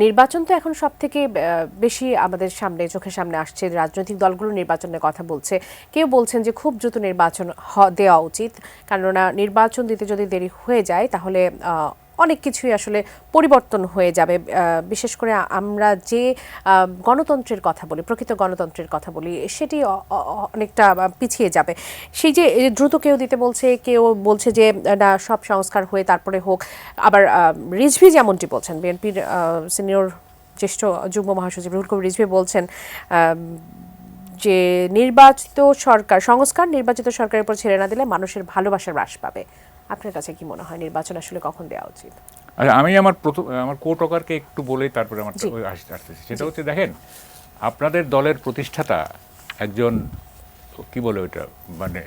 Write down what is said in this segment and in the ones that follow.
নির্বাচন তো এখন সব থেকে বেশি আমাদের সামনে চোখের সামনে আসছে। রাজনৈতিক দলগুলো নির্বাচনের কথা বলছে, কেউ বলছেন যে খুব দ্রুত নির্বাচন দেওয়া উচিত, কেননা নির্বাচন দিতে যদি দেরি হয়ে যায় তাহলে অনেক কিছুই আসলে পরিবর্তন হয়ে যাবে। বিশেষ করে আমরা যে গণতন্ত্রের কথা বলি, প্রকৃত গণতন্ত্রের কথা বলি, সেটি অনেকটা পিছিয়ে যাবে। সেই যে দ্রুত কেউ দিতে বলছে, কেউ বলছে যে না, সব সংস্কার হয়ে তারপরে হোক। আবার রিজভী যেমনটি বলছেন, বিএনপির সিনিয়র জ্যেষ্ঠ যুগ্ম মহাসচিব রুহুল কবির রিজভী বলছেন যে নির্বাচিত সরকার, সংস্কার নির্বাচিত সরকারের উপর ছেড়ে না দিলে মানুষের ভালোবাসার হ্রাস পাবে। আপনার কাছে কি মনে হয় নির্বাচন আসলে কখন দেওয়া উচিত? আচ্ছা, আমি আমার কোটকারকে একটু বলেই তারপরে আমার আসতেছি। সেটা হচ্ছে, দেখেন, আপনাদের দলের প্রতিষ্ঠাতা একজন কি বলে ওইটা, মানে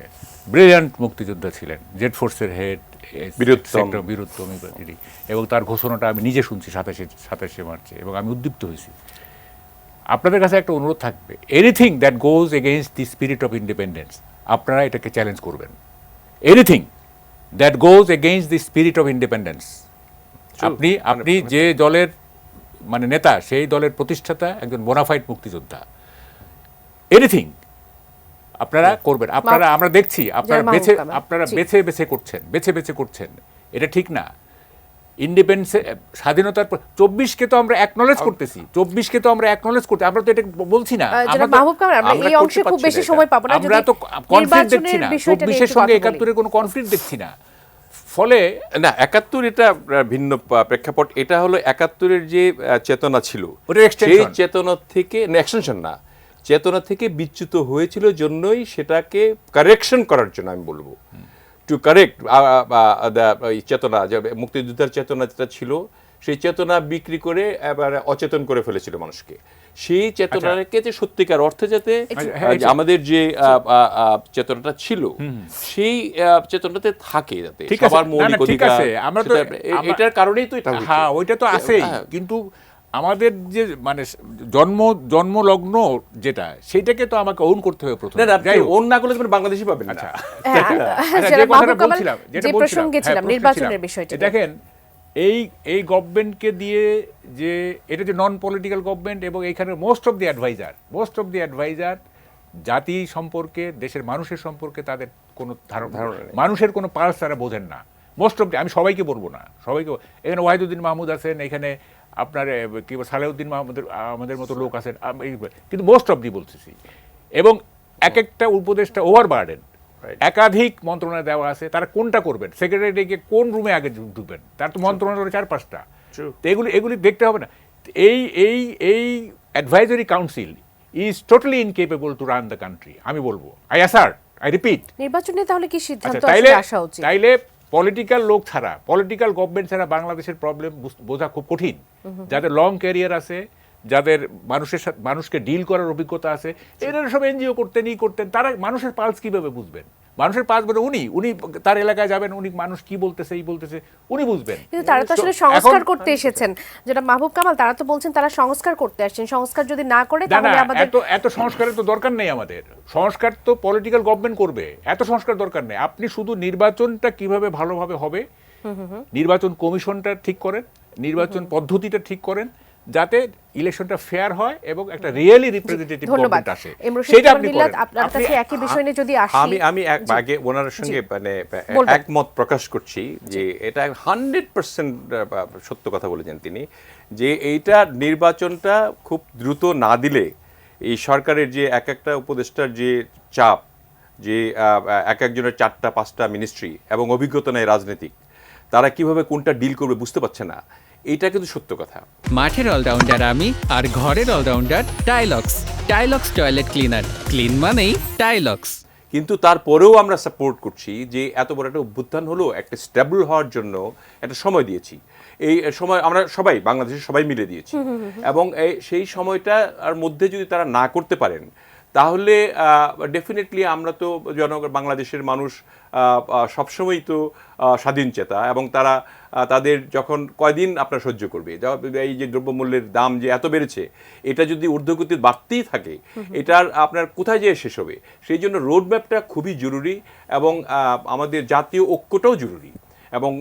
ব্রিলিয়ান্ট মুক্তিযোদ্ধা ছিলেন, জেড ফোর্সের হেড বীরুত্তম, এবং তার ঘোষণাটা আমি নিজে শুনছি 27শে মার্চে, এবং আমি উদ্দীপ্ত হয়েছি। আপনাদের কাছে একটা অনুরোধ থাকবে, anything that goes against the spirit of independence আপনারা এটাকে চ্যালেঞ্জ আপনি anything that goes against the spirit of independence আপনি যে দলের মানে নেতা, সেই দলের প্রতিষ্ঠাতা একজন বোনাফাইড মুক্তিযোদ্ধা, এনিথিং আপনারা করবেন। আমরা দেখছি আপনারা বেছে করছেন, এটা ঠিক না। ইন্ডিপেন্ডেন্স, স্বাধীনতার পর 24কে তো আমরা অ্যাকনলেজ করতেছি, আমরা তো এটা বলছি না। আমরা তো কনফ্লিক্ট দেখছি না, 24-এর সঙ্গে 71-এর কোনো কনফ্লিক্ট দেখছি না। ফলে না, 71 এটা ভিন্ন প্রেক্ষাপট। এটা হলো 71-এর যে চেতনা ছিল, সেই চেতনা থেকে এক্সটেনশন না, চেতনা থেকে বিচ্যুত হয়েছিল জন্যই সেটাকে কারেকশন করার জন্য আমি বলবো, টু কারেক্ট চেতনা, যে মুক্তিযুদ্ধের চেতনা যেটা ছিল, সেই চেতনা বিক্রি করে এবার অচেতন করে ফেলেছিল মানুষকে। সেই চেতনাকে যে সত্যিকার অর্থে যাতে আমাদের যে চেতনাটা ছিল, সেই চেতনাতে থাকে, যাতে সবার মৌলিক অধিকার, এটার কারণেই তো এটা, হ্যাঁ ওইটা তো আছেই। কিন্তু আমাদের যে মানে জন্মলগ্ন যেটা, সেইটাকে তো আমাকে ওন করতে হবে প্রথমে। ওন না করলে তুমি বাংলাদেশি পাবেন না। দেখেন, এই গভর্নমেন্টকে দিয়ে যে এটা যে নন পলিটিক্যাল গভর্নমেন্ট, এবং এইখানে মোস্ট অফ দি অ্যাডভাইজার জাতি সম্পর্কে, দেশের মানুষের সম্পর্কে তাদের কোনো ধারণা, মানুষের কোনো পালস তারা বোঝেন না। মোস্ট অফ দি, আমি সবাইকে বলবো না, সবাইকে, এখানে ওয়াহিদুদ্দিন মাহমুদ আছেন, এখানে আপনার কি সালেউদ্দিন মাহমুদের আমাদের মতো লোক আছেন, কিন্তু মোস্ট অফ দি বলতেছি। এবং এক একটা উপদেষ্টা ওভারবার্ডেন, একাধিক মন্ত্রণালয় দেওয়া আছে, তারা কোনটা করবেন, সেক্রেটারি গিয়ে কোন রুমে আগে ঢুকবেন, তার তো মন্ত্রণালয় 4-5টা। তো এগুলি দেখতে হবে না। এই advisory council is totally incapable to run the country, আমি বলবো। আই রিপিট, নির্বাচনে তাহলে কি সিদ্ধান্ত আসা উচিত? তাইলে পলিটিক্যাল লোক ছাড়া, পলিটিক্যাল গভর্নমেন্ট ছাড়া বাংলাদেশের প্রবলেম বোঝা খুব কঠিন। যাদের লং ক্যারিয়ার আছে, যাদের মানুষকে ডিল করার অভিজ্ঞতা আছে, এরা সব এনজিও করতেন, তারা মানুষের পালস কিভাবে বুঝবেন? মানুষের পালস বলে উনি তার এলাকায় যাবেন, উনি মানুষ কি বলতেছে উনি বুঝবেন। কিন্তু তারা তো আসলে সংস্কার করতে এসেছেন, যেটা মাহবুব কামাল, তারা তো বলছেন তারা সংস্কার করতে আসছেন। সংস্কার যদি না করে তাহলে আমাদের এত সংস্কারের তো দরকার নেই। আমাদের সংস্কার তো পলিটিক্যাল গভর্নমেন্ট করবে, এত সংস্কার দরকার নেই। আপনি শুধু নির্বাচনটা কিভাবে ভালোভাবে হবে, নির্বাচন কমিশনটা ঠিক করেন, নির্বাচন পদ্ধতিটা ঠিক করেন, যাতে ইলেকশনটা ফেয়ার হয় এবং একটা রিয়েলি রিপ্রেজেন্টেটিভ গভর্নমেন্ট আসে। সেটা আপনি করেন। আপনার কাছে একই বিষয় নিয়ে যদি আসি, আমি আগে ওনার সঙ্গে মানে একমত প্রকাশ করছি যে এটা 100% সত্য কথা বলেছেন তিনি, যে এইটা নির্বাচনটা খুব দ্রুত না দিলে এই সরকারের যে একটা উপদেষ্টার যে চাপ, যে একজনের 4টা-5টা মিনিস্ট্রি এবং অভিজ্ঞতা নেই রাজনৈতিক, তারা কিভাবে কোনটা ডিল করবে বুঝতে পারছে না। এটা কিন্তু সত্য কথা। মাঠের অলরাউন্ডার আমি, আর ঘরের allrounder Tylex toilet cleaner, clean মানেই টাইলক্স। কিন্তু তারপরেও আমরা সাপোর্ট করছি যে এত বড় একটা অভ্যুত্থান হলো, একটা স্টেবল হওয়ার জন্য একটা সময় দিয়েছি। এই সময় আমরা সবাই, বাংলাদেশের সবাই মিলে দিয়েছি, এবং সেই সময়টার মধ্যে যদি তারা না করতে পারেন, তাহলে ডেফিনেটলি আমরা তো বাংলাদেশের মানুষ সবসময়ই তো স্বাধীনচেতা, এবং তারা তাদের যখন কয়দিন আপনার সহ্য করবে, এই যে দ্রব্যমূল্যের দাম যে এত বেড়েছে, এটা যদি ঊর্ধ্বগতি বাড়তেই থাকে, এটার আপনার কোথায় যেয়ে শেষ হবে? সেই জন্য রোডম্যাপটা খুবই জরুরি, এবং আমাদের জাতীয় ঐক্যটাও জরুরি, এবং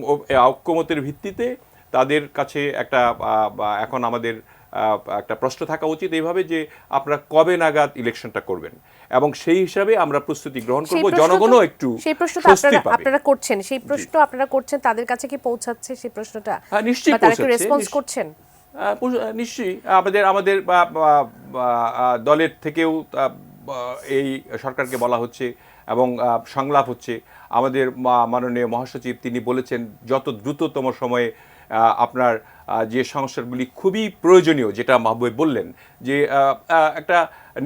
ঐক্যমতের ভিত্তিতে তাদের কাছে একটা এখন আমাদের একটা প্রশ্ন থাকা উচিত এইভাবে যে আপনারা কবে নাগাদ ইলেকশনটা করবেন, এবং সেই হিসাবে আমরা প্রস্তুতি গ্রহণ করব, জনগণও একটু সেই প্রশ্ন স্বস্তি পাবে। আপনারা করছেন, সেই প্রশ্ন আপনারা করছেন, তাদের কাছে কি পৌঁছাচ্ছে সেই প্রশ্নটা? হ্যাঁ, নিশ্চয়ই বা তারা কি পৌঁছাচ্ছে, রেসপন্স করছেন? নিশ্চয়ই আমাদের দলের থেকেও এই সরকারকে বলা হচ্ছে এবং সংলাপ হচ্ছে। আমাদের মাননীয় মহাসচিব তিনি বলেছেন যত দ্রুততম সময়ে আপনার যে সংস্কারগুলি খুবই প্রয়োজনীয়, যেটা মাহবুব বললেন যে একটা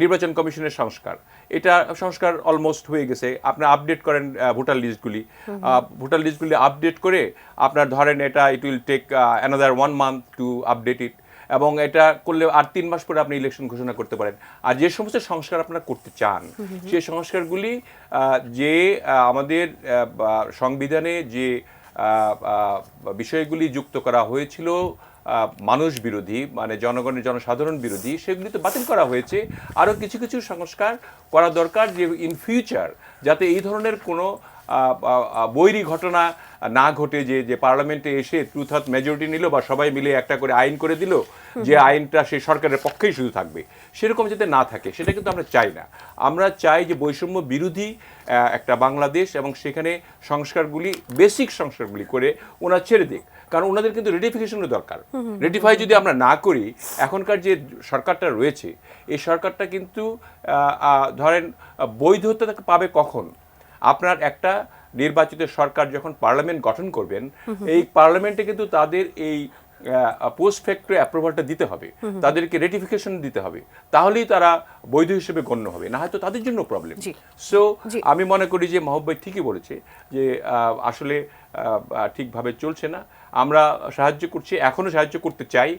নির্বাচন কমিশনের সংস্কার, এটা সংস্কার অলমোস্ট হয়ে গেছে। আপনি আপডেট করেন ভোটার লিস্টগুলি আপডেট করে আপনার ধরেন এটা it will take another 1 month to update it, এবং এটা করলে আর 3 মাস পরে আপনি ইলেকশন ঘোষণা করতে পারেন। আর যে সমস্ত সংস্কার আপনারা করতে চান সেই সংস্কারগুলি যে আমাদের সংবিধানে যে বিষয়গুলি যুক্ত করা হয়েছিল মানুষ বিরোধী, মানে জনসাধারণ বিরোধী, সেগুলি তো বাতিল করা হয়েছে। আরও কিছু কিছু সংস্কার করা দরকার, যে ইন ফিউচার যাতে এই ধরনের কোনো বৈরী ঘটনা না ঘটে, যে পার্লামেন্টে এসে 2/3 মেজরিটি নিল বা সবাই মিলে একটা করে আইন করে দিল, যে আইনটা সেই সরকারের পক্ষেই শুধু থাকবে, সেরকম যাতে না থাকে, সেটা কিন্তু আমরা চাই না। আমরা চাই যে বৈষম্য বিরোধী একটা বাংলাদেশ, এবং সেখানে সংস্কারগুলি বেসিক সংস্কারগুলি করে ওনারা ছেড়ে দিক, কারণ ওনাদের কিন্তু রেটিফিকেশনের দরকার। রেটিফাই যদি আমরা না করি, এখনকার যে সরকারটা রয়েছে এই সরকারটা কিন্তু ধরেন বৈধতা পাবে কখন? আপনার একটা নির্বাচিত সরকার যখন পার্লামেন্ট গঠন করবেন, এই পার্লামেন্টে কিন্তু তাদের এই পোস্ট ফ্যাক্টরি অ্যাপ্রুভালটা দিতে হবে, তাদেরকে রেটিফিকেশন দিতে হবে, তাহলেই তারা বৈধ হিসেবে গণ্য হবে, না হয়তো তাদের জন্য প্রবলেম। সো আমি মনে করি যে মাহবুব ভাই ঠিকই বলেছে যে আসলে ঠিকভাবে চলছে না। আমরা সাহায্য করছি, এখনো সাহায্য করতে চাই,